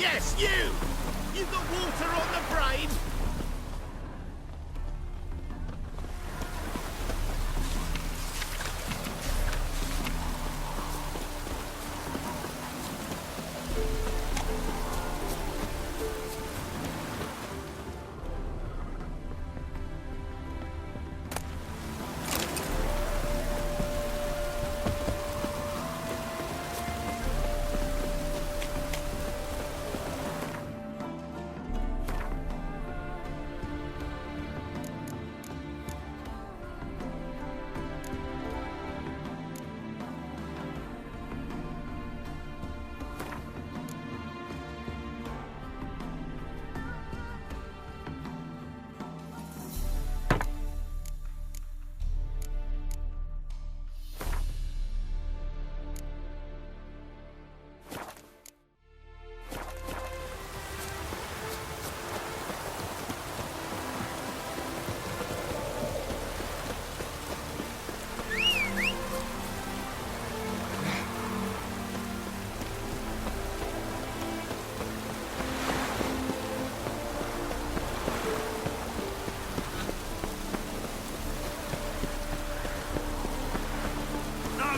Yes, you! You've got water on the brain!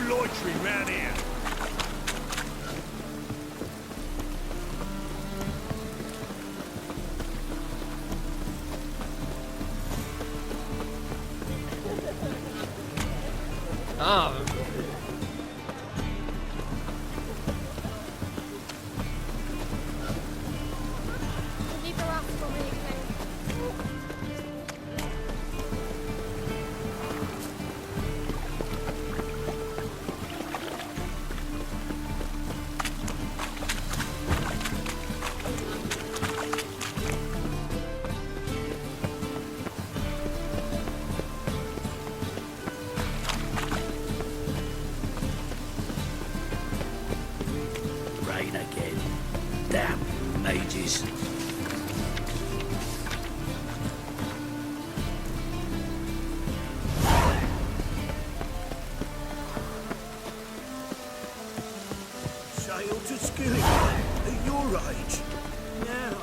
Loitering round here. Ah. Rain again. Damn mages. Sail to Skilling at your age. Now,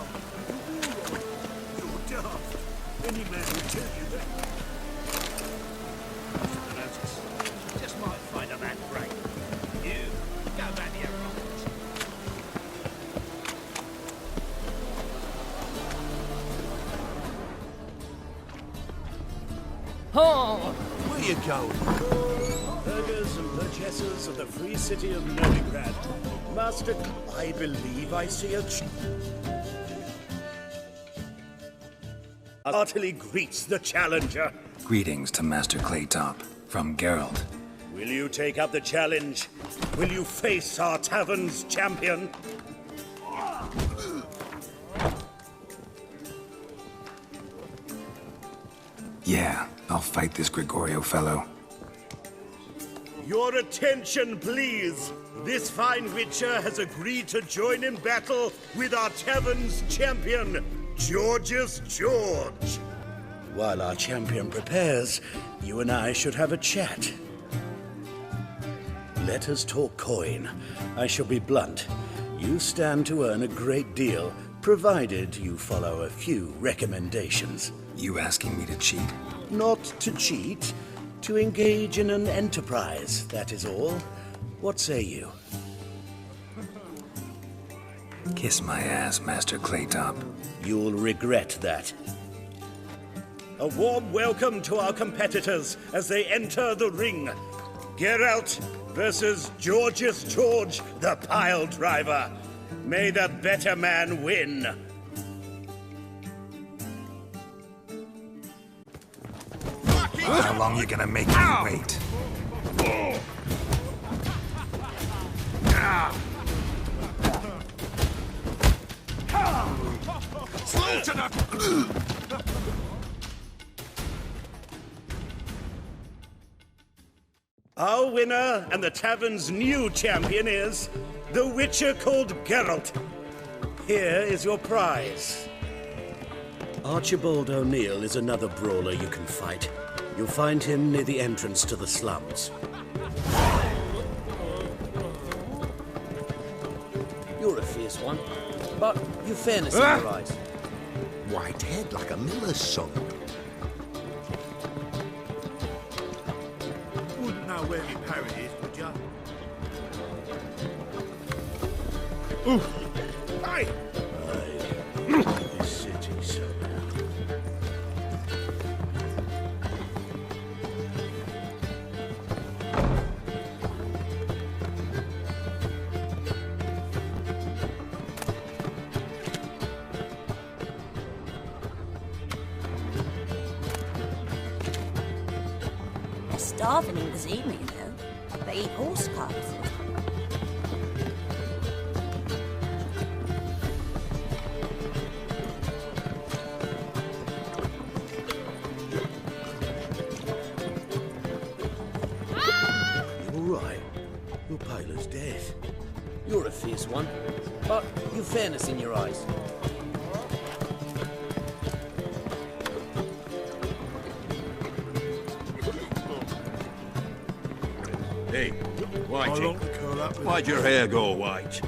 you're daft. Any man will tell you that. Just might find a man great. You, go back to your office. Oh. Where you going? Burghers and purchasers of the free city of Novigrad. Master, I believe I see a heartily greets the challenger. Greetings to Master Claytop, from Geralt. Will you take up the challenge? Will you face our tavern's champion? Yeah, I'll fight this Gregorio fellow. Your attention, please. This fine witcher has agreed to join in battle with our tavern's champion, Georgius George. While our champion prepares, you and I should have a chat. Let us talk coin. I shall be blunt. You stand to earn a great deal, provided you follow a few recommendations. You asking me to cheat? Not to cheat, to engage in an enterprise, that is all. What say you? Kiss my ass, Master Claytop. You'll regret that. A warm welcome to our competitors as they enter the ring. Geralt versus Georgius George, the pile driver. May the better man win. How long you gonna make me wait? Our winner and the tavern's new champion is the Witcher called Geralt. Here is your prize. Archibald O'Neill is another brawler you can fight. You'll find him near the entrance to the slums. You're a fierce one, but you've fairness in your eyes. White head like a miller's son. Wouldn't know where my parrot is, would ya? Hey! This city somehow. They're starving in Gazima, you know. They eat horse carcasses. You all right? Your pilot's dead. You're a fierce one, but you've fairness in your eyes. Hey, I Whitey. long to curl up with Why'd your hair go white?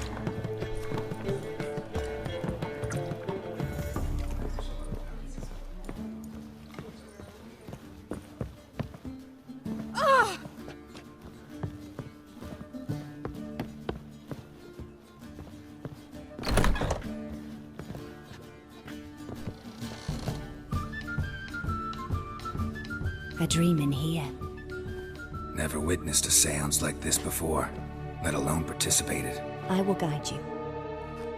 A dream in here. Never witnessed a seance like this before, let alone participated. I will guide you.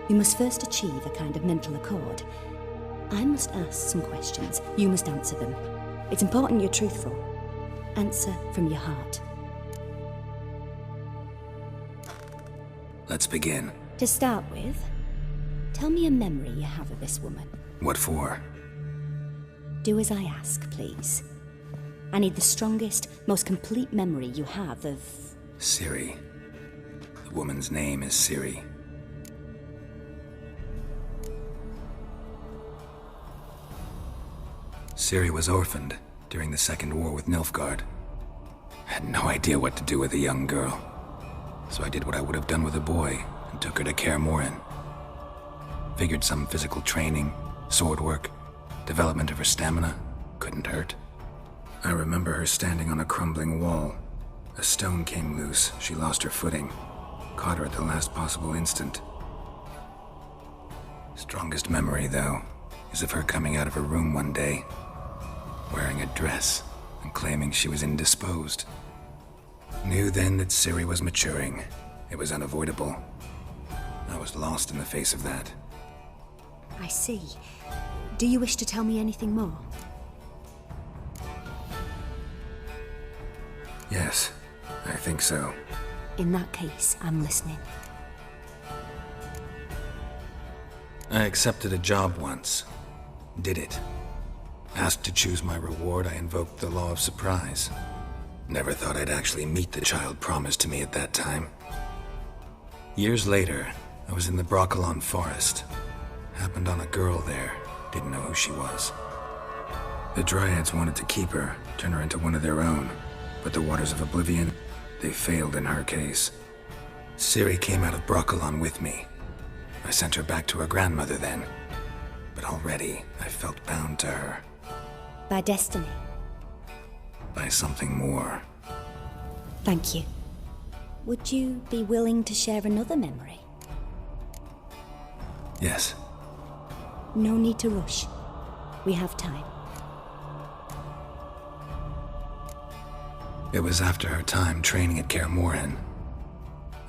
You must first achieve a kind of mental accord. I must ask some questions. You must answer them. It's important you're truthful. Answer from your heart. Let's begin. To start with, tell me a memory you have of this woman. What for? Do as I ask, please. I need the strongest, most complete memory you have of... Ciri. The woman's name is Ciri. Ciri was orphaned during the Second War with Nilfgaard. I had no idea what to do with a young girl, so I did what I would have done with a boy and took her to Kaer Morhen. Figured some physical training, sword work, development of her stamina couldn't hurt. I remember her standing on a crumbling wall. A stone came loose, she lost her footing. Caught her at the last possible instant. Strongest memory, though, is of her coming out of her room one day, wearing a dress and claiming she was indisposed. Knew then that Ciri was maturing. It was unavoidable. I was lost in the face of that. I see. Do you wish to tell me anything more? Yes, I think so. In that case, I'm listening. I accepted a job once. Did it. Asked to choose my reward, I invoked the law of surprise. Never thought I'd actually meet the child promised to me at that time. Years later, I was in the Brokilon forest. Happened on a girl there. Didn't know who she was. The Dryads wanted to keep her, turn her into one of their own. But the Waters of Oblivion, they failed in her case. Ciri came out of Brokilon with me. I sent her back to her grandmother then. But already, I felt bound to her. By destiny. By something more. Thank you. Would you be willing to share another memory? Yes. No need to rush. We have time. It was after her time training at Kaer Morhen.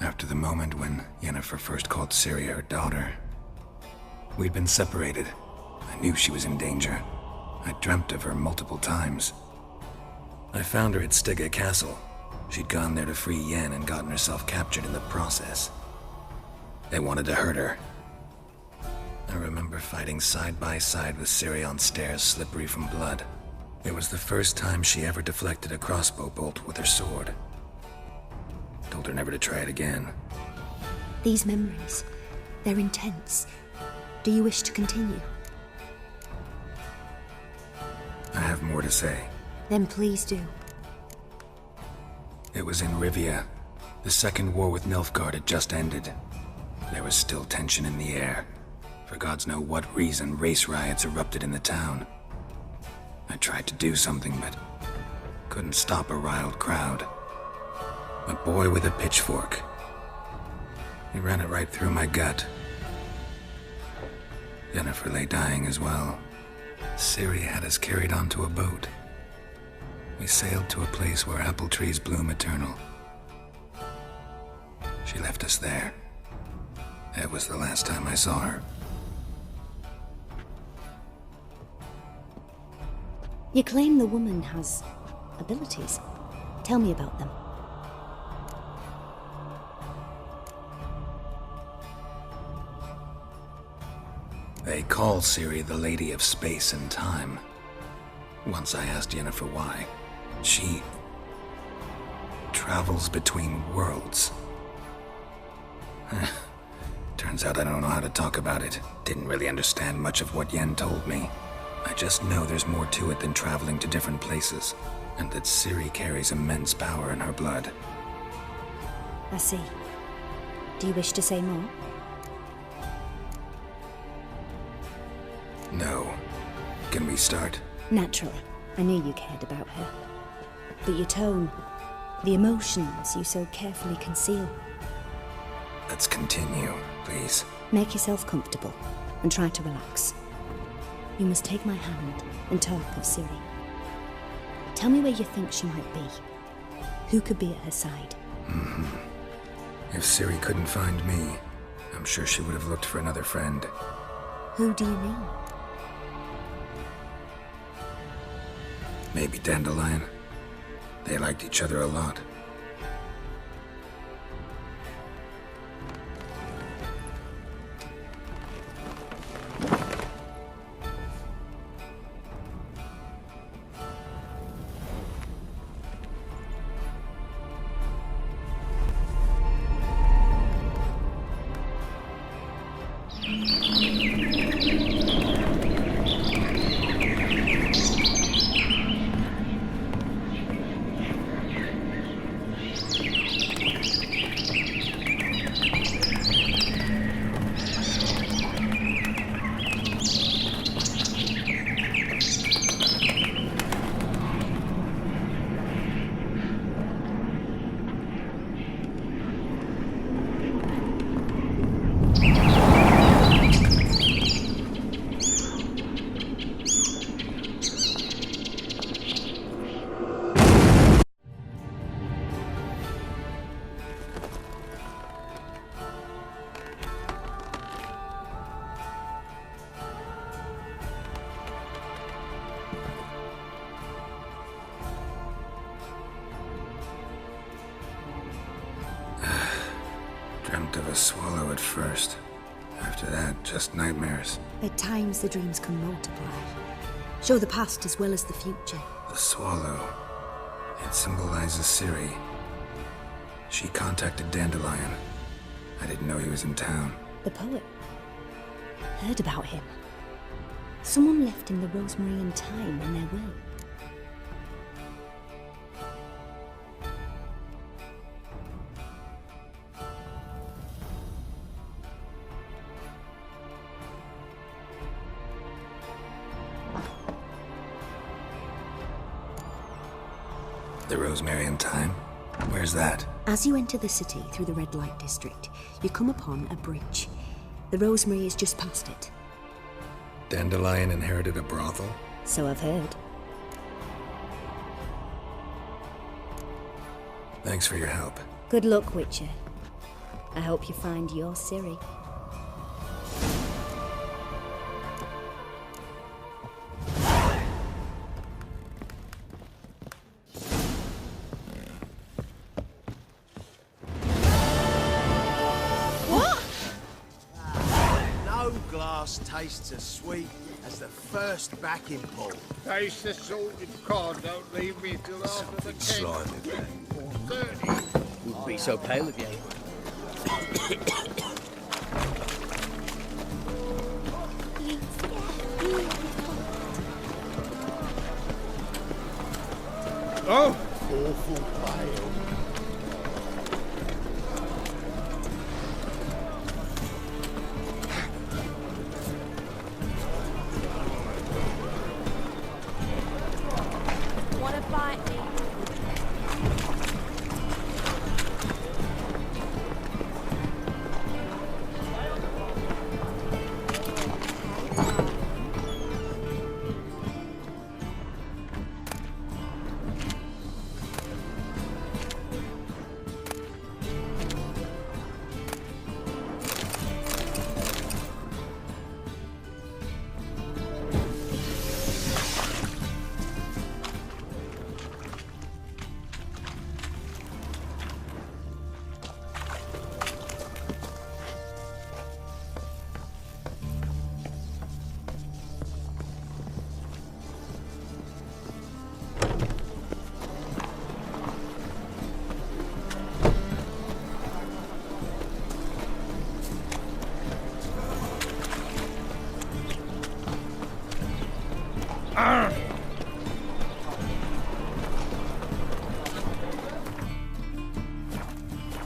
After the moment when Yennefer first called Ciri her daughter. We'd been separated. I knew she was in danger. I dreamt of her multiple times. I found her at Stygga Castle. She'd gone there to free Yen and gotten herself captured in the process. They wanted to hurt her. I remember fighting side by side with Ciri on stairs slippery from blood. It was the first time she ever deflected a crossbow bolt with her sword. Told her never to try it again. These memories, they're intense. Do you wish to continue? I have more to say. Then please do. It was in Rivia. The Second War with Nilfgaard had just ended. there was still tension in the air. For gods know what reason, race riots erupted in the town. I tried to do something, but couldn't stop a riled crowd. A boy with a pitchfork. He ran it right through my gut. Yennefer lay dying as well. Ciri had us carried onto a boat. We sailed to a place where apple trees bloom eternal. She left us there. That was the last time I saw her. You claim the woman has abilities. Tell me about them. They call Ciri the Lady of Space and Time. Once I asked Yennefer why. She travels between worlds. Turns out I don't know how to talk about it. Didn't really understand much of what Yen told me. I just know there's more to it than traveling to different places, and that Ciri carries immense power in her blood. I see. Do you wish to say more? No. Can we start? Naturally. I knew you cared about her. But your tone, the emotions you so carefully conceal. Let's continue, please. Make yourself comfortable and try to relax. You must take my hand and talk of Ciri. Tell me where you think she might be. Who could be at her side? If Ciri couldn't find me, I'm sure she would have looked for another friend. Who do you mean? Maybe Dandelion. They liked each other a lot. Dreamt of a swallow at first. After that, just nightmares. At times the dreams can multiply. Show the past as well as the future. The swallow. It symbolizes Ciri. She contacted Dandelion. I didn't know he was in town. The poet. Heard about him. Someone left him the rosemary and thyme in their will. The Rosemary and Thyme? Where's that? As you enter the city through the red light district, you come upon a bridge. The rosemary is just past it. Dandelion inherited a brothel? So I've heard. Thanks for your help. Good luck, Witcher. I hope you find your Ciri. Tastes as sweet as the first backing pull. Taste the salted cod, don't leave me till after the cake. Slimy, man. 30. Wouldn't be so pale if you ate. Oh! Awful pale.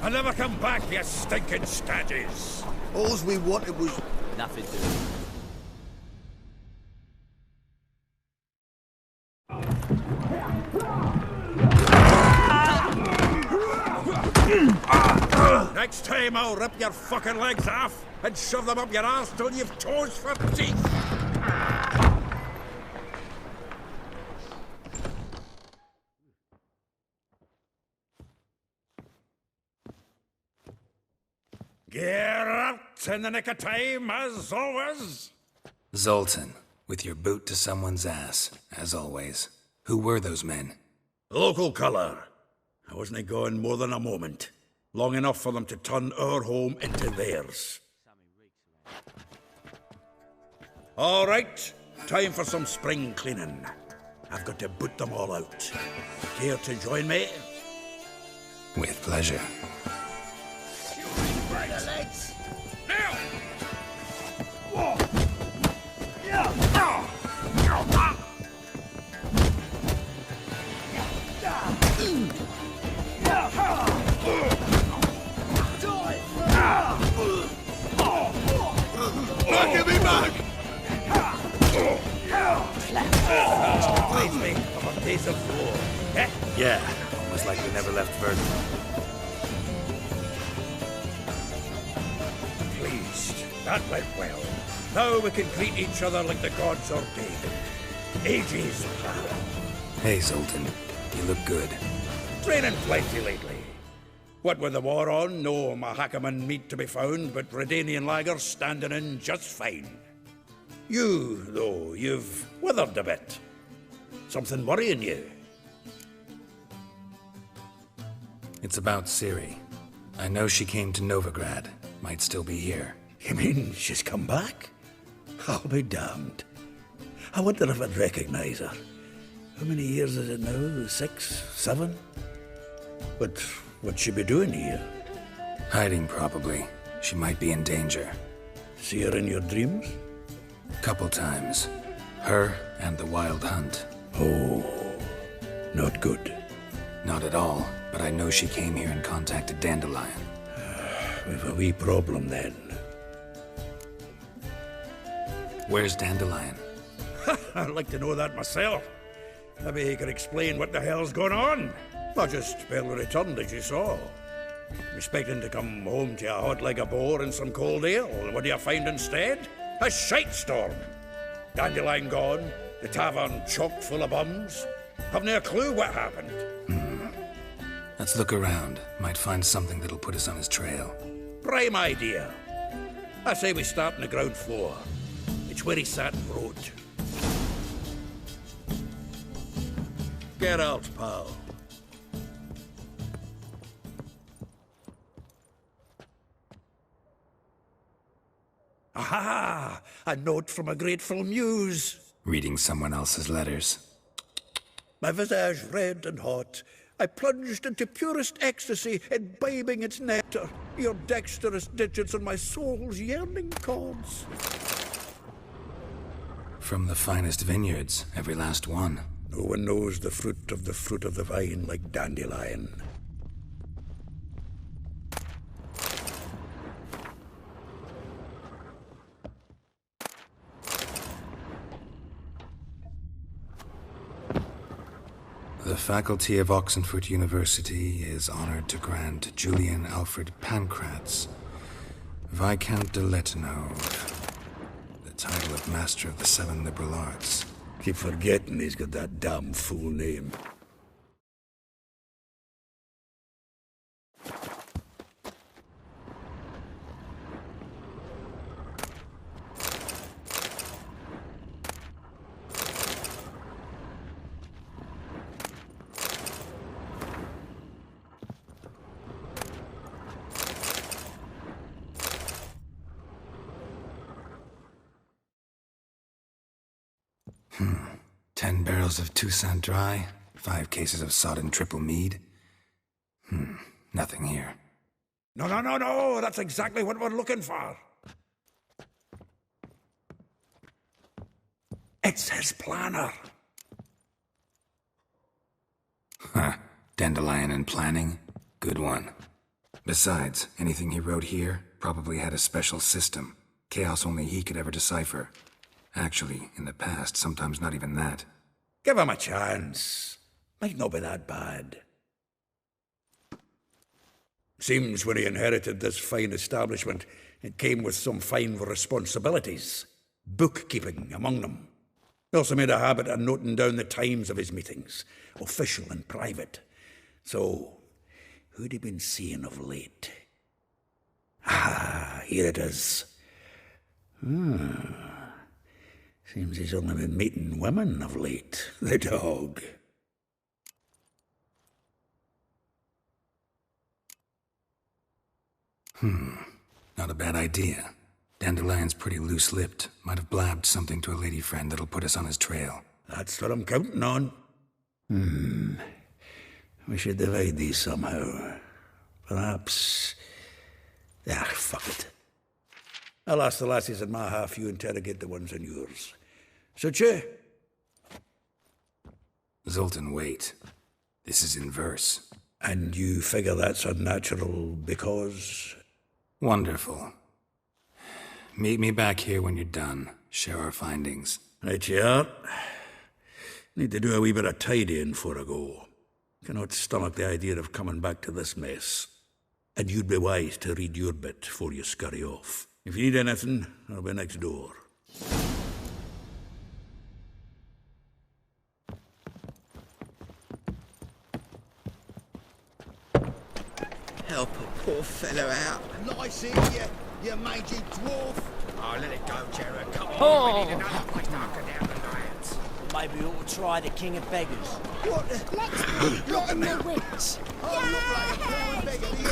I never come back, you stinking staggies. All we wanted was... Nothing to do. Next time I'll rip your fucking legs off and shove them up your arse till you've toes for teeth. Geralt, in the nick of time, as always. Zoltan, with your boot to someone's ass, as always. Who were those men? Local colour. I wasn't going more than a moment. Long enough for them to turn our home into theirs. All right, time for some spring cleaning. I've got to boot them all out. Care to join me? With pleasure. Now! Give me back! Reminds me of our days of war. Eh? Yeah, almost like we never left Verdun. Pleased. That went well. Now we can greet each other like the gods ordained. Ages, pal. Hey, Zoltan, you look good. Training plenty lately. What with the war on, no Mahakaman meat to be found, but Redanian lagers standing in just fine. You, though, you've withered a bit. Something worrying you? It's about Ciri. I know she came to Novigrad. Might still be here. You mean she's come back? I'll be damned. I wonder if I'd recognize her. How many years is it now? 6, 7? But what'd she be doing here? Hiding, probably. She might be in danger. See her in your dreams? Couple times. Her and the Wild Hunt. Oh, not good. Not at all, but I know she came here and contacted Dandelion. We've a wee problem then. Where's Dandelion? I'd like to know that myself. Maybe he could explain what the hell's going on. I just barely returned, as you saw. Expecting to come home to a hot like a boar and some cold ale. And what do you find instead? A shitestorm. Dandelion gone, the tavern chock full of bums. Haven't a clue what happened. Let's look around. Might find something that'll put us on his trail. Prime idea. I say we start on the ground floor. It's where he sat and wrote. Get out, pal. Aha! A note from a grateful muse. Reading someone else's letters. My visage red and hot, I plunged into purest ecstasy, imbibing its nectar, your dexterous digits on my soul's yearning chords. From the finest vineyards, every last one. No one knows the fruit of the vine like Dandelion. The faculty of Oxenfurt University is honored to grant Julian Alfred Pancratz, Viscount de Lettenhove, the title of Master of the Seven Liberal Arts. Keep forgetting he's got that damn fool name. Hmm. 10 barrels of Toussaint Dry, 5 cases of sodden triple mead. Nothing here. No, that's exactly what we're looking for. It's his planner. and planning, good one. Besides, anything he wrote here probably had a special system. Chaos only he could ever decipher. Actually, in the past, sometimes not even that. Give him a chance. Might not be that bad. Seems when he inherited this fine establishment, it came with some fine responsibilities. Bookkeeping among them. He also made a habit of noting down the times of his meetings, official and private. So, who'd he been seeing of late? Ah, here it is. Seems he's only been meeting women of late, the dog. Not a bad idea. Dandelion's pretty loose-lipped. Might have blabbed something to a lady friend that'll put us on his trail. That's what I'm counting on. We should divide these somehow. Perhaps... fuck it. I'll ask the lassies in my half, you interrogate the ones in yours. Suit you? Zoltan, wait. This is in verse. And you figure that's unnatural because... Wonderful. Meet me back here when you're done. Share our findings. Right you are. Need to do a wee bit of tidying before I go. Cannot stomach the idea of coming back to this mess. And you'd be wise to read your bit before you scurry off. If you need anything, I'll be next door. Help a poor fellow out. Nice in you mangy dwarf. Oh, let it go, Jared. Come on. Oh. We need another place to hunker down the lions. Maybe we ought to try the King of Beggars. What the... Let's Look at me. the witch. I look like a poor beggar to you.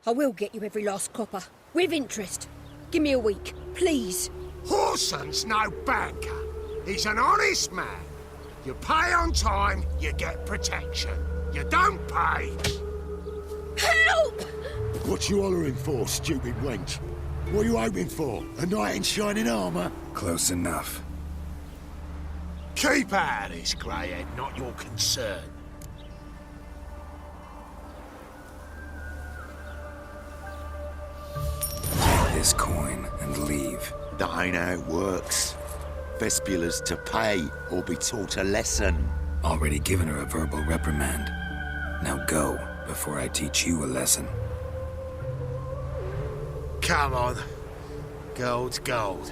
I will get you every last copper. With interest. Give me a week, please. Horson's no banker. He's an honest man. You pay on time, you get protection. You don't pay... Help! What you hollering for, stupid wench? What are you hoping for? A knight in shining armour? Close enough. Keep out of this, Greyhead, not your concern. Take this coin and leave. That ain't how it works. Vespula's to pay or be taught a lesson. Already given her a verbal reprimand. Now go, before I teach you a lesson. Come on. Gold's gold.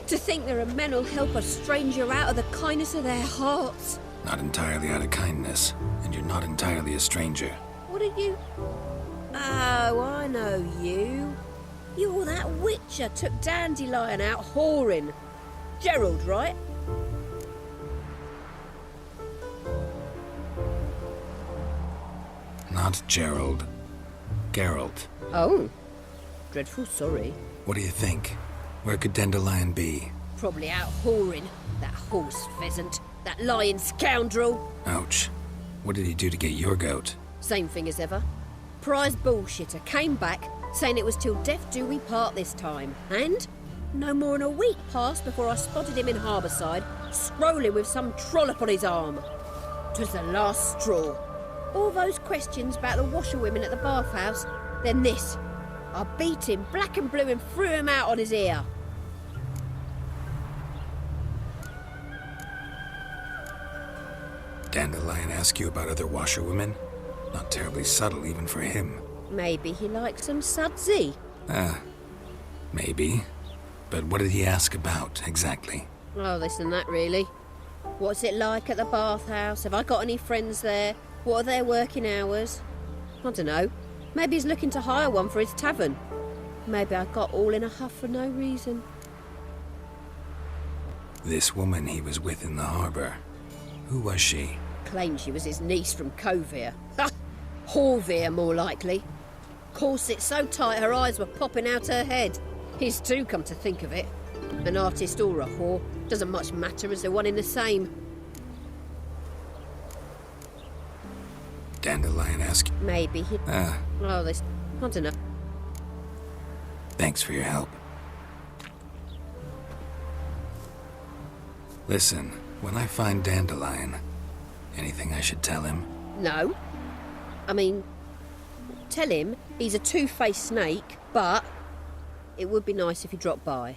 To think there are men who'll help a stranger out of the kindness of their hearts. Not entirely out of kindness, and you're not entirely a stranger. What are you... Oh, I know you. You're that witcher took Dandelion out whoring. Gerald, right? Not Gerald. Geralt. Oh. Dreadful sorry. What do you think? Where could Dandelion be? Probably out whoring. That horse pheasant. That lying scoundrel. Ouch. What did he do to get your goat? Same thing as ever. Prize bullshitter came back, saying it was till death do we part this time. And no more than a week passed before I spotted him in Harbourside, scrolling with some trollop on his arm. 'Twas the last straw. All those questions about the washerwomen at the bathhouse, then this. I beat him black and blue and threw him out on his ear. Dandelion ask you about other washerwomen? Not terribly subtle even for him. Maybe he likes some sudsy. Maybe. But what did he ask about, exactly? Oh, this and that, really. What's it like at the bathhouse? Have I got any friends there? What are their working hours? I don't know. Maybe he's looking to hire one for his tavern. Maybe I got all in a huff for no reason. This woman he was with in the harbor. Who was she? Claimed she was his niece from Kovir. Ha! Horvir, more likely. Corset so tight her eyes were popping out her head. His too, come to think of it. An artist or a whore. Doesn't much matter as they're one in the same. Dandelion asked. Maybe he... Oh, this... I don't know. Thanks for your help. Listen, when I find Dandelion, anything I should tell him? No. I mean, tell him he's a two-faced snake, but it would be nice if he dropped by.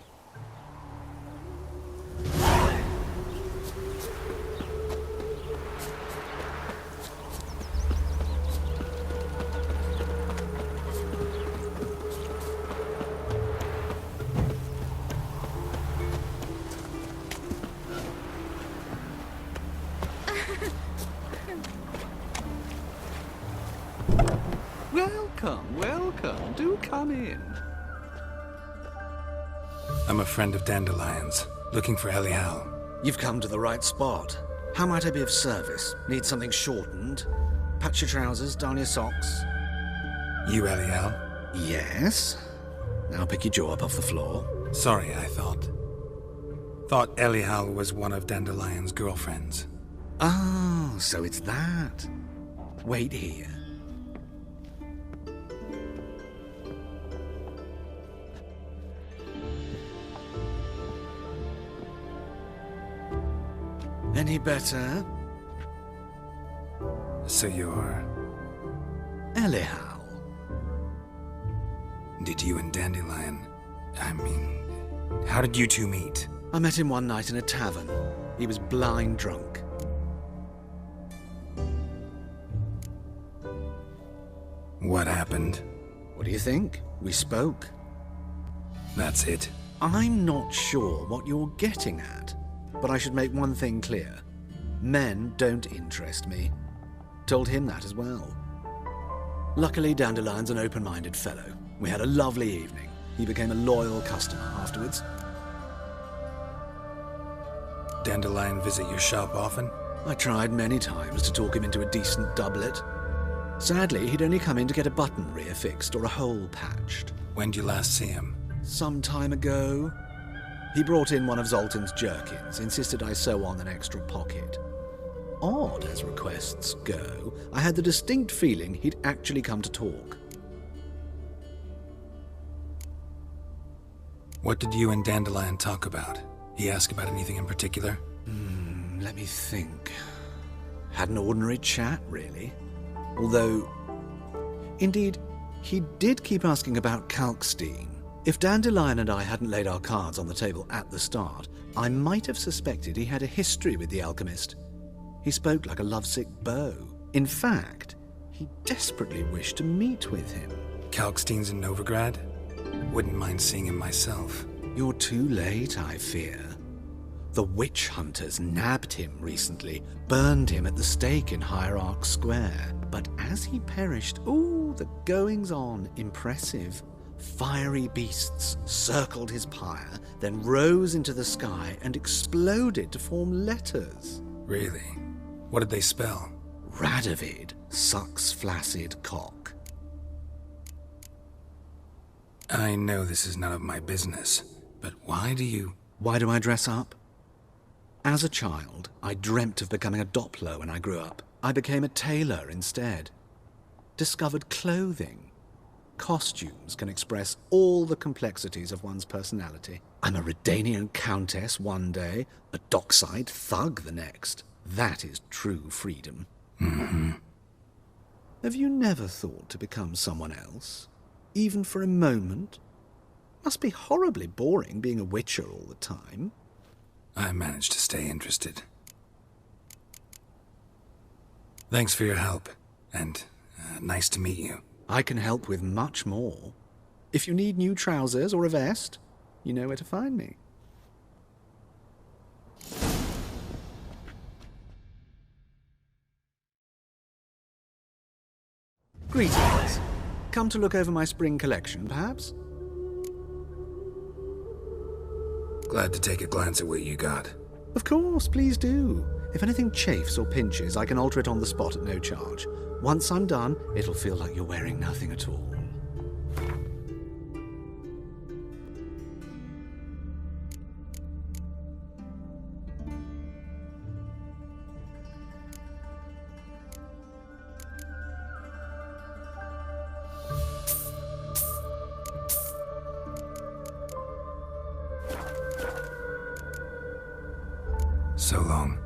Welcome. Do come in. I'm a friend of Dandelion's, looking for Elial. You've come to the right spot. How might I be of service? Need something shortened? Patch your trousers, darn your socks. You Elial? Yes. Now pick your jaw up off the floor. Sorry, I thought Elial was one of Dandelion's girlfriends. Oh, so it's that. Wait here. Any better? So you're... Elial. Did you and Dandelion... how did you two meet? I met him one night in a tavern. He was blind drunk. What happened? What do you think? We spoke. That's it? I'm not sure what you're getting at. But I should make one thing clear. Men don't interest me. Told him that as well. Luckily, Dandelion's an open-minded fellow. We had a lovely evening. He became a loyal customer afterwards. Dandelion visit your shop often? I tried many times to talk him into a decent doublet. Sadly, he'd only come in to get a button reaffixed or a hole patched. When did you last see him? Some time ago. He brought in one of Zoltan's jerkins, insisted I sew on an extra pocket. Odd as requests go, I had the distinct feeling he'd actually come to talk. What did you and Dandelion talk about? He asked about anything in particular? Let me think. Had an ordinary chat, really. Although, indeed, he did keep asking about Kalkstein. If Dandelion and I hadn't laid our cards on the table at the start, I might have suspected he had a history with the alchemist. He spoke like a lovesick beau. In fact, he desperately wished to meet with him. Kalkstein's in Novigrad? Wouldn't mind seeing him myself. You're too late, I fear. The witch hunters nabbed him recently, burned him at the stake in Hierarch Square. But as he perished, the goings-on impressive. Fiery beasts circled his pyre, then rose into the sky and exploded to form letters. Really? What did they spell? Radovid sucks flaccid cock. I know this is none of my business, but why do I dress up? As a child, I dreamt of becoming a Doppler when I grew up. I became a tailor instead. Discovered clothing. Costumes can express all the complexities of one's personality. I'm a Redanian countess one day, a dockside thug the next. That is true freedom. Mm-hmm. Have you never thought to become someone else? Even for a moment? Must be horribly boring being a witcher all the time. I managed to stay interested. Thanks for your help, and nice to meet you. I can help with much more. If you need new trousers or a vest, you know where to find me. Greetings. Come to look over my spring collection, perhaps? Glad to take a glance at what you got. Of course, please do. If anything chafes or pinches, I can alter it on the spot at no charge. Once I'm done, it'll feel like you're wearing nothing at all. So long.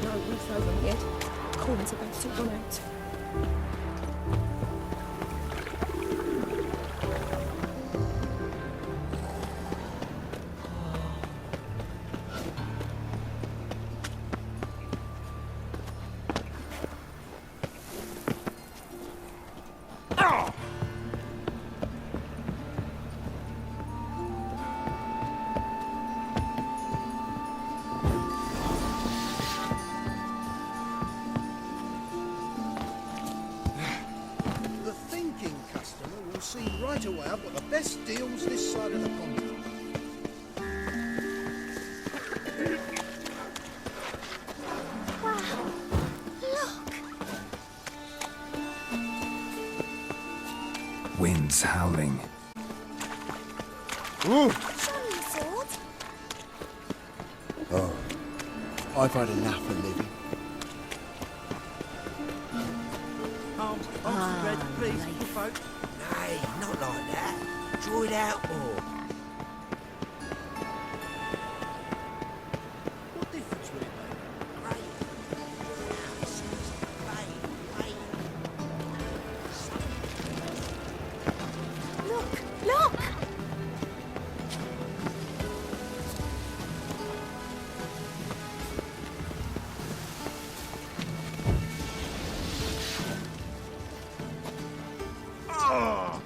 No roof over my head. Corn's about to run out. The thinking customer will see right away I've got the best deals this side of the pond. Wind's howling. Ooh. Shiny sword. Oh, I've had enough of living. Bread, please, folk. Nay, not like that. Draw it out more. What difference would it make? Look! Oh!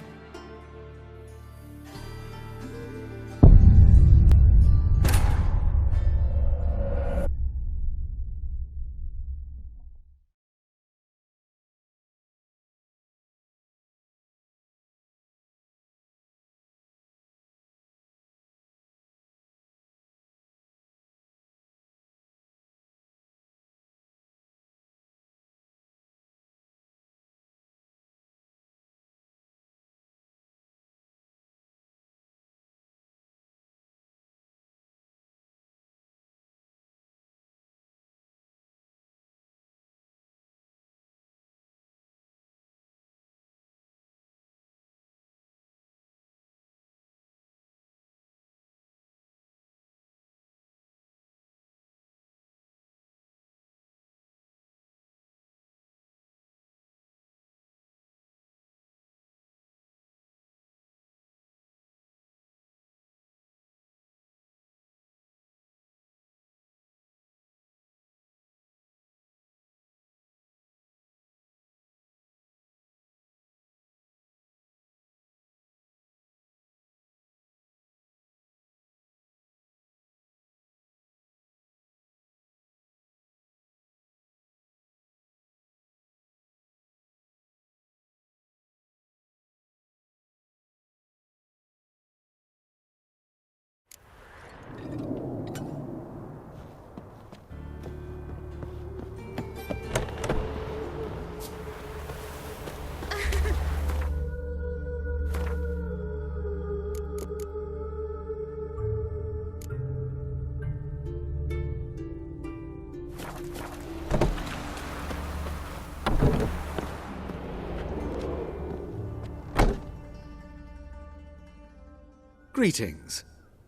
Greetings.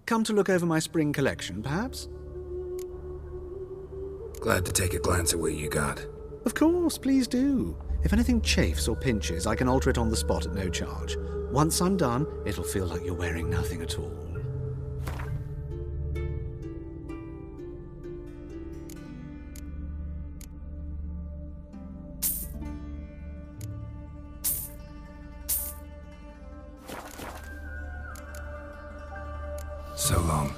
Come to look over my spring collection, perhaps? Glad to take a glance at what you got. Of course, please do. If anything chafes or pinches, I can alter it on the spot at no charge. Once I'm done, it'll feel like you're wearing nothing at all. So long.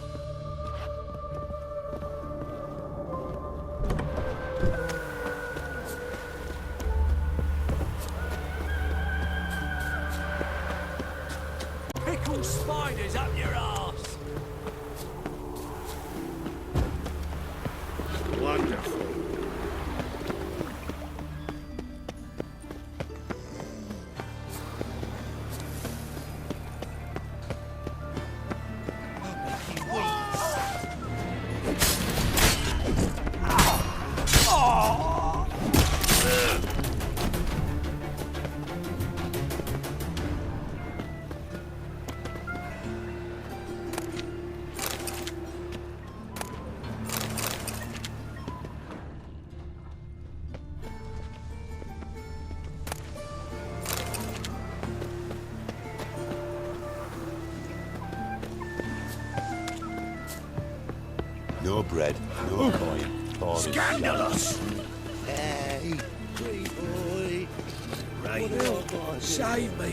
Pickle spiders up your arse. Wonderful. No bread, no coin. Scandalous! Hey, pretty boy. Right. Save me.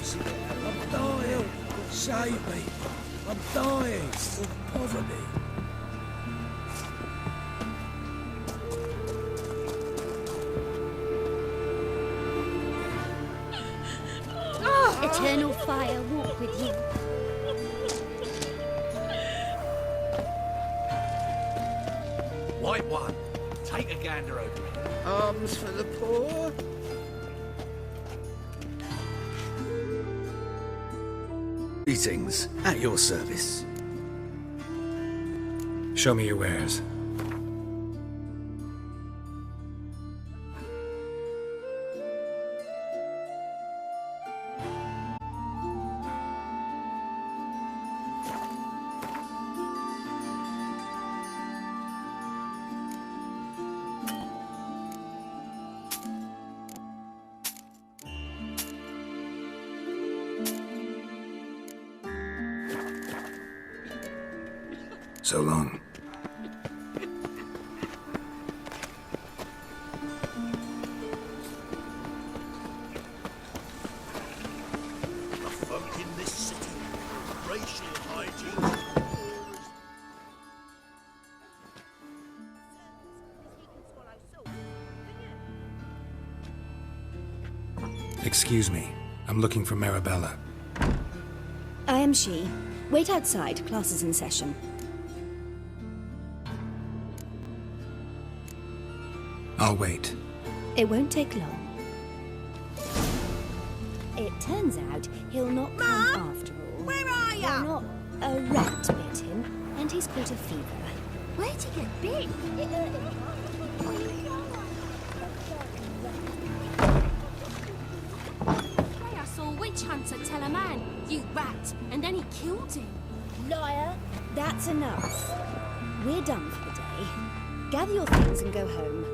I'm dying. Save me. I'm dying of poverty. Eternal fire walk with you. White one, take a gander over it. Arms for the poor. Greetings, at your service. Show me your wares. So long. The folk in this city, racial hygiene. Excuse me. I'm looking for Marabella. I am she. Wait outside. Class is in session. I'll wait. It won't take long. It turns out he'll not come after all. Where are ya? Why not? A rat bit him, and he's caught a fever. Where'd he get bit? I saw a witch hunter tell a man, "You rat," and then he killed him. Liar! That's enough. We're done for the day. Gather your things and go home.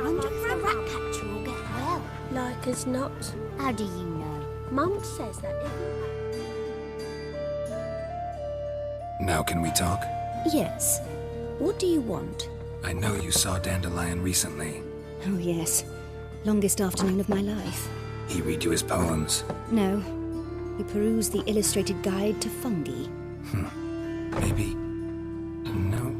Wonder if the rat catcher will get well. Like as not. How do you know? Mum says that Now can we talk? Yes. What do you want? I know you saw Dandelion recently. Oh, yes. Longest afternoon of my life. He read you his poems. No. We perused the illustrated guide to fungi. Maybe. No.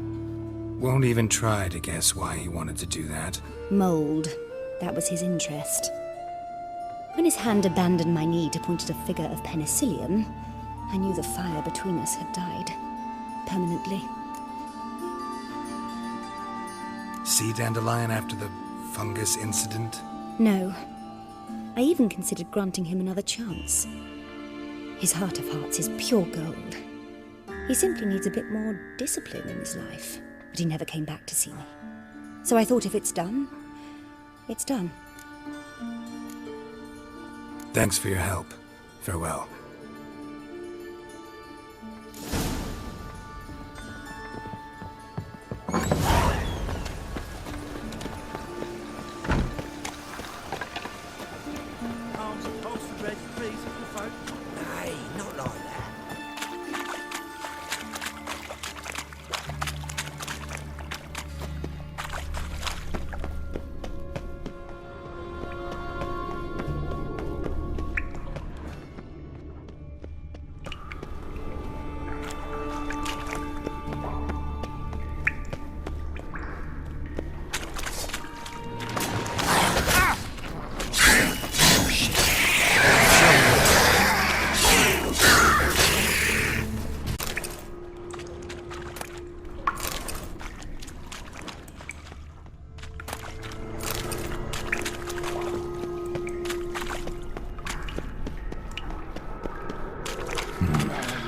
Won't even try to guess why he wanted to do that. Mold. That was his interest. When his hand abandoned my knee to point at a figure of penicillium, I knew the fire between us had died. Permanently. See Dandelion after the fungus incident? No. I even considered granting him another chance. His heart of hearts is pure gold. He simply needs a bit more discipline in his life. But he never came back to see me. So I thought if it's done, it's done. Thanks for your help. Farewell.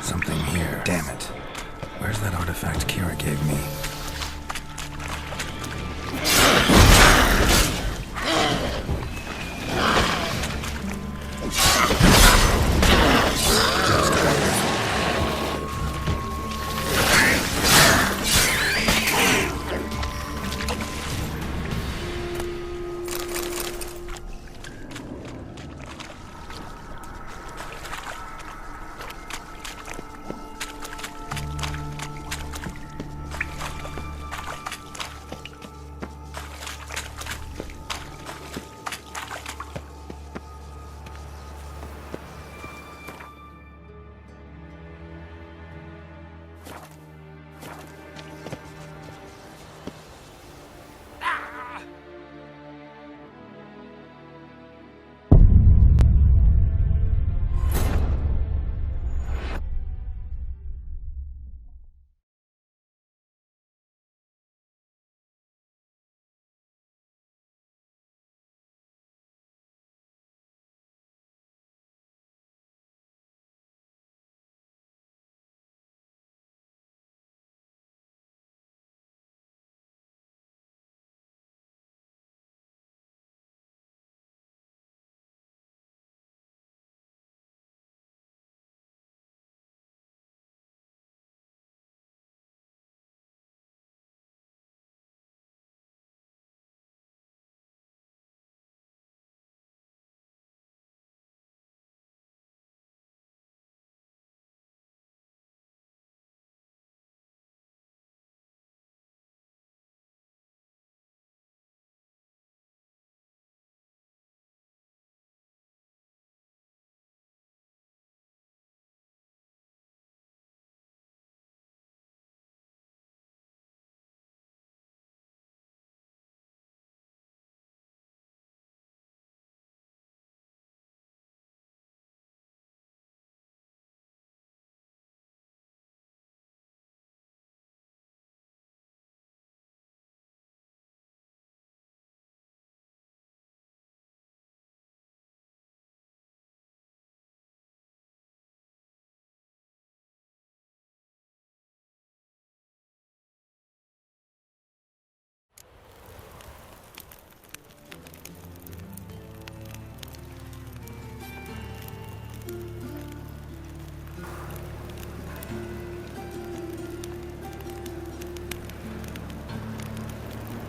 Something here. Damn it. Where's that artifact Kira gave me?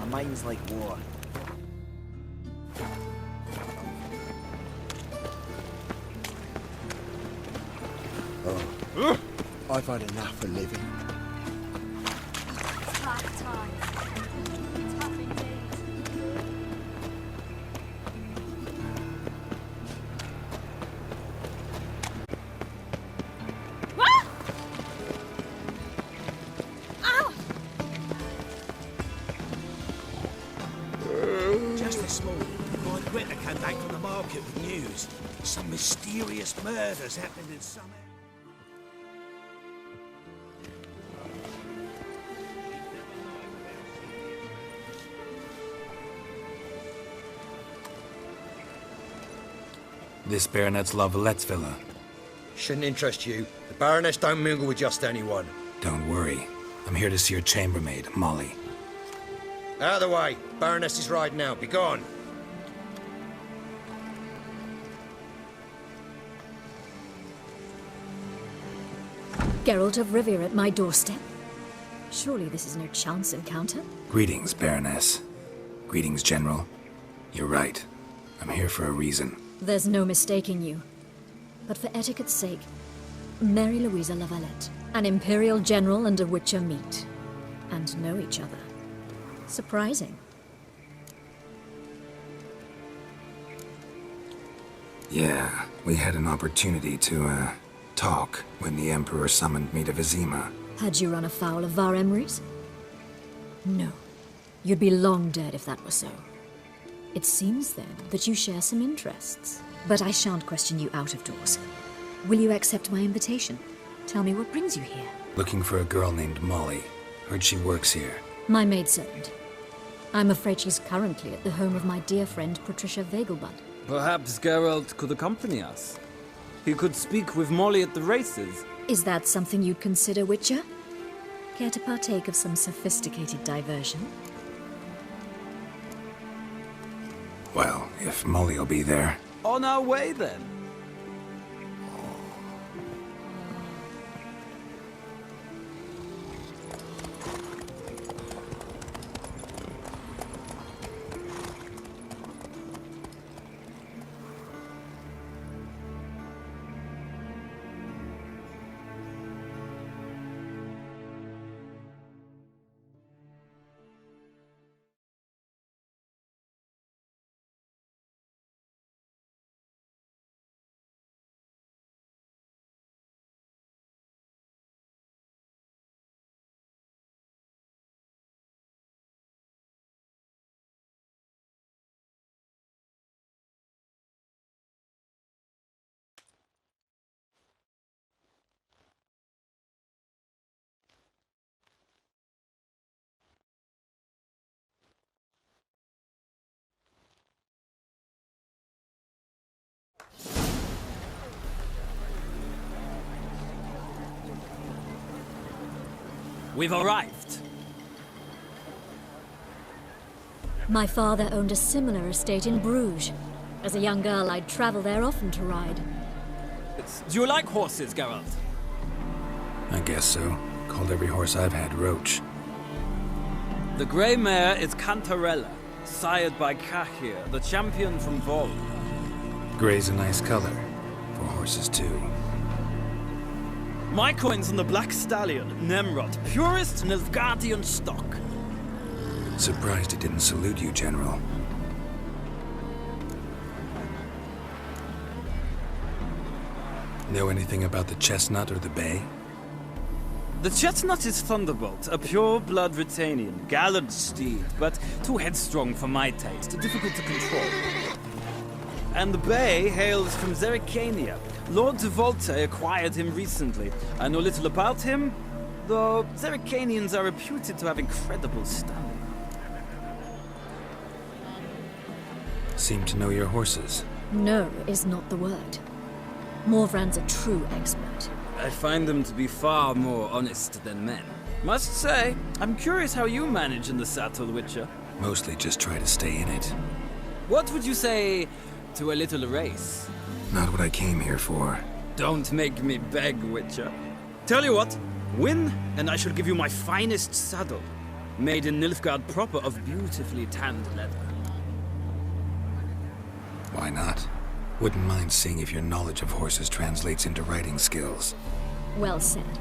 My mind's like war. Oh. I've had enough of living. Tough times. Tough indeed. Just this morning, my Greta came back from the market with news. Some mysterious murders happened in some... This Baronet's La Vallette's villa. Shouldn't interest you. The Baroness don't mingle with just anyone. Don't worry. I'm here to see your chambermaid, Molly. Out of the way. Baroness is riding out. Be gone. Geralt of Rivia at my doorstep? Surely this is no chance encounter? Greetings, Baroness. Greetings, General. You're right. I'm here for a reason. There's no mistaking you. But for etiquette's sake, Mary Louisa La Valette, an Imperial General and a Witcher meet. And know each other. Surprising. Yeah, we had an opportunity to, talk when the Emperor summoned me to Vizima. Had you run afoul of Var Emrys? No. You'd be long dead if that were so. It seems, then, that you share some interests. But I shan't question you out of doors. Will you accept my invitation? Tell me what brings you here. Looking for a girl named Molly. Heard she works here. My maidservant. I'm afraid she's currently at the home of my dear friend Patricia Vegelbud. Perhaps Geralt could accompany us. He could speak with Molly at the races. Is that something you'd consider, Witcher? Care to partake of some sophisticated diversion? Well, if Molly'll be there. On our way, then. We've arrived. My father owned a similar estate in Bruges. As a young girl, I'd travel there often to ride. Do you like horses, Geralt? I guess so. Called every horse I've had Roach. The grey mare is Cantarella, sired by Cahir, the champion from Vol. Grey's a nice color. For horses, too. My coin's on the Black Stallion, Nemrod, purest Nilfgaardian stock. Surprised it didn't salute you, General. Know anything about the Chestnut or the Bay? The Chestnut is Thunderbolt, a pure-blood Britannian, gallant steed, but too headstrong for my taste, difficult to control. And the Bay hails from Zerrikania. Lord de Volte acquired him recently. I know little about him, though Zerrikanians are reputed to have incredible stamina. Seem to know your horses. No is not the word. Morvran's a true expert. I find them to be far more honest than men. Must say, I'm curious how you manage in the saddle, Witcher. Mostly just try to stay in it. What would you say to a little race? Not what I came here for. Don't make me beg, Witcher. Tell you what, win, and I shall give you my finest saddle. Made in Nilfgaard proper of beautifully tanned leather. Why not? Wouldn't mind seeing if your knowledge of horses translates into riding skills. Well said.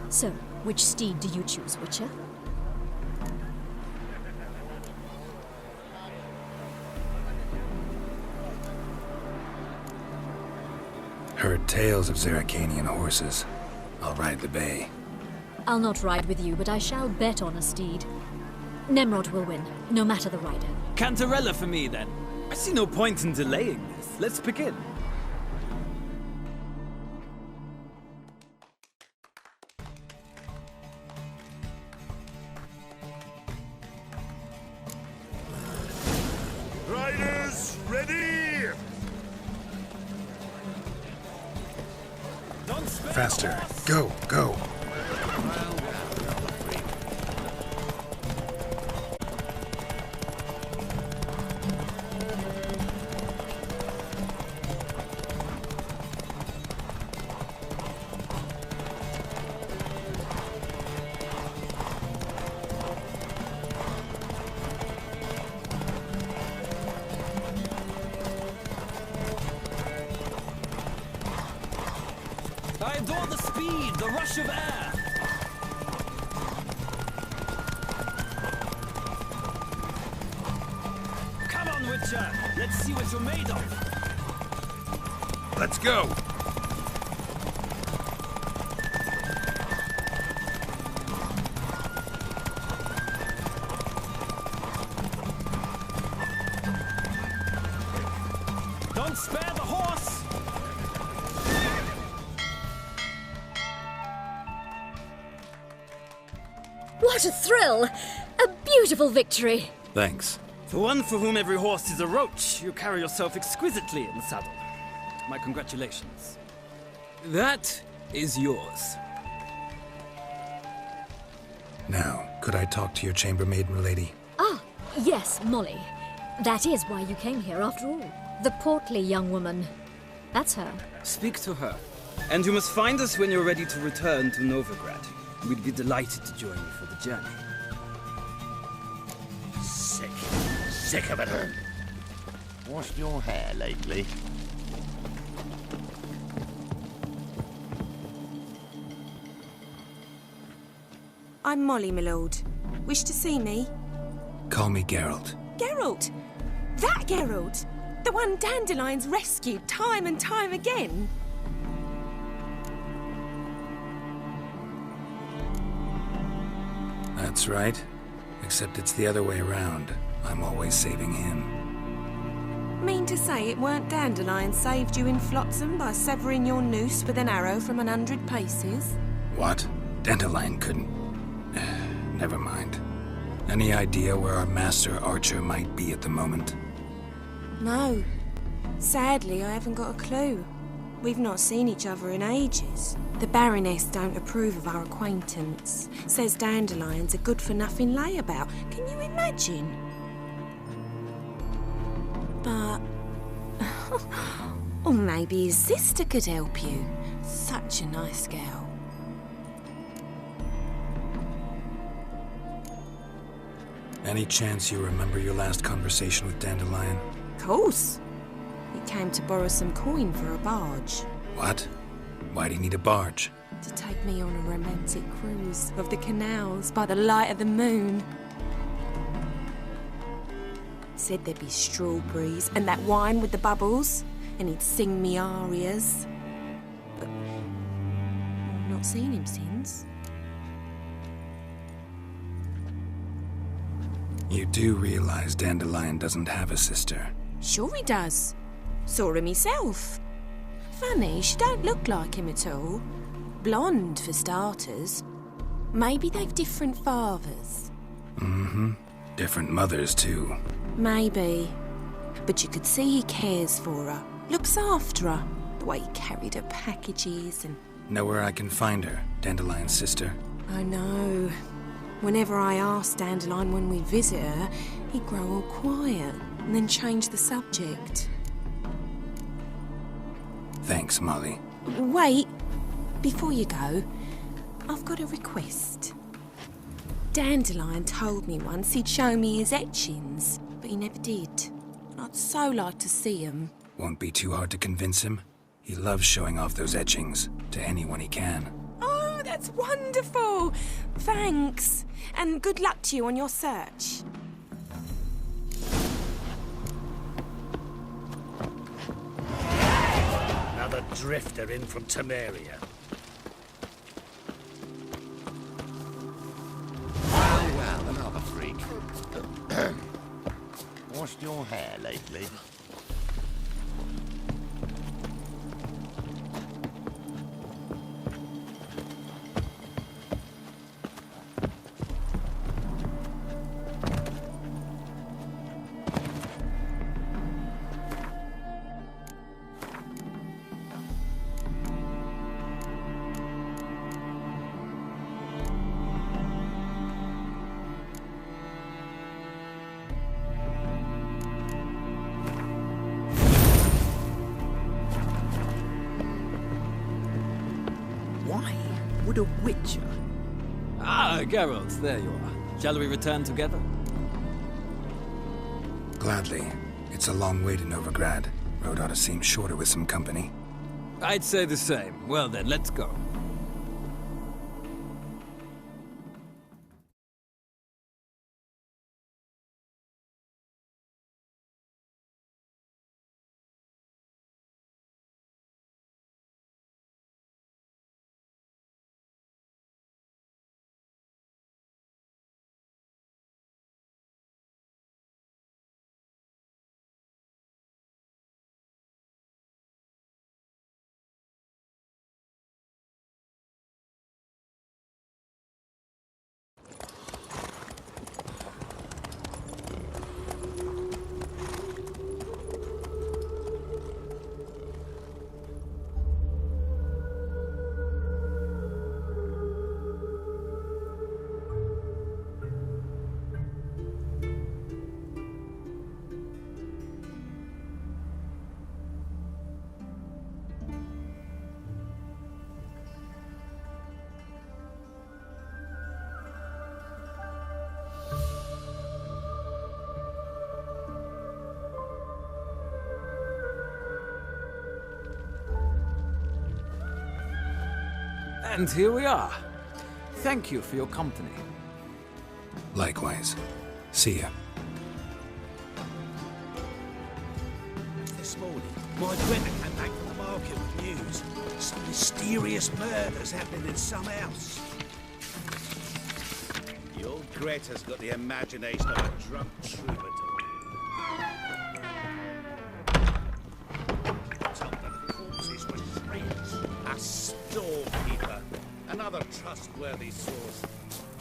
So, which steed do you choose, Witcher? Heard tales of Zerrikanian horses. I'll ride the Bay. I'll not ride with you, but I shall bet on a steed. Nemrod will win, no matter the rider. Cantarella for me, then. I see no point in delaying this. Let's begin. Riders, ready! Faster. Go, go. I adore the speed, the rush of air. Come on, Witcher. Let's see what you're made of. Let's go. Don't spare the horse. What a thrill! A beautiful victory! Thanks. For one for whom every horse is a roach, you carry yourself exquisitely in the saddle. My congratulations. That is yours. Now, could I talk to your chambermaid, milady? Ah, yes, Molly. That is why you came here, after all. The portly young woman. That's her. Speak to her. And you must find us when you're ready to return to Novigrad. We'd be delighted to join you for the journey. Sick of it. Washed your hair lately? I'm Molly, my lord. Wish to see me? Call me Geralt. Geralt! That Geralt! The one Dandelion's rescued time and time again! That's right. Except it's the other way around. I'm always saving him. Mean to say it weren't Dandelion saved you in Flotsam by severing your noose with an arrow from 100 paces? What? Dandelion couldn't... Never mind. Any idea where our master archer might be at the moment? No. Sadly, I haven't got a clue. We've not seen each other in ages. The Baroness don't approve of our acquaintance. Says Dandelion's a good-for-nothing layabout. Can you imagine? But... or maybe his sister could help you. Such a nice girl. Any chance you remember your last conversation with Dandelion? Course. He came to borrow some coin for a barge. What? Why do you need a barge? To take me on a romantic cruise of the canals by the light of the moon. Said there'd be strawberries and that wine with the bubbles, and he'd sing me arias. But I've not seen him since. You do realize Dandelion doesn't have a sister? Sure he does. Saw him myself. Funny, she don't look like him at all. Blonde, for starters. Maybe they've different fathers. Mm-hmm. Different mothers, too. Maybe. But you could see he cares for her. Looks after her. The way he carried her packages and... Know where I can find her, Dandelion's sister? I know. Whenever I asked Dandelion when we'd visit her, he'd grow all quiet and then change the subject. Thanks, Molly. Wait. Before you go, I've got a request. Dandelion told me once he'd show me his etchings, but he never did. I'd so like to see them. Won't be too hard to convince him. He loves showing off those etchings to anyone he can. Oh, that's wonderful! Thanks. And good luck to you on your search. Another drifter in from Temeria. Well, another freak. Washed your hair lately? Would a witcher? Ah, Geralt, there you are. Shall we return together? Gladly. It's a long way to Novigrad. Road ought to seem shorter with some company. I'd say the same. Well then, let's go. And here we are. Thank you for your company. Likewise. See ya. This morning, my Greta came back from the market with news. Some mysterious murders happening in some house. The old Greta's got the imagination of a drunk troubadour. Told that the corpses were friends. A storekeeper. Another trustworthy source.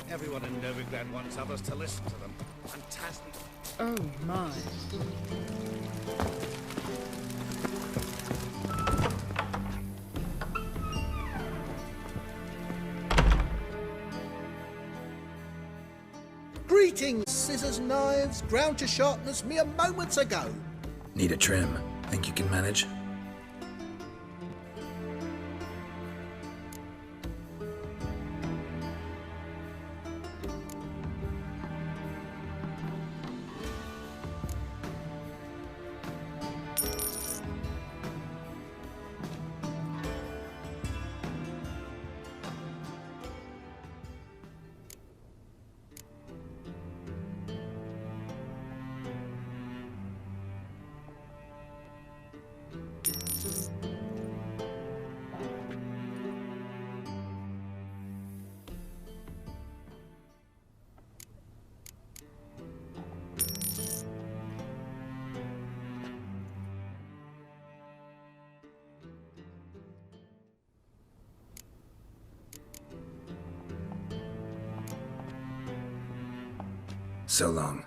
Everyone in Novigrad wants others to listen to them. Fantastic. Oh, my. Greetings, scissors, knives, ground to sharpness mere moments ago. Need a trim. Think you can manage? So long.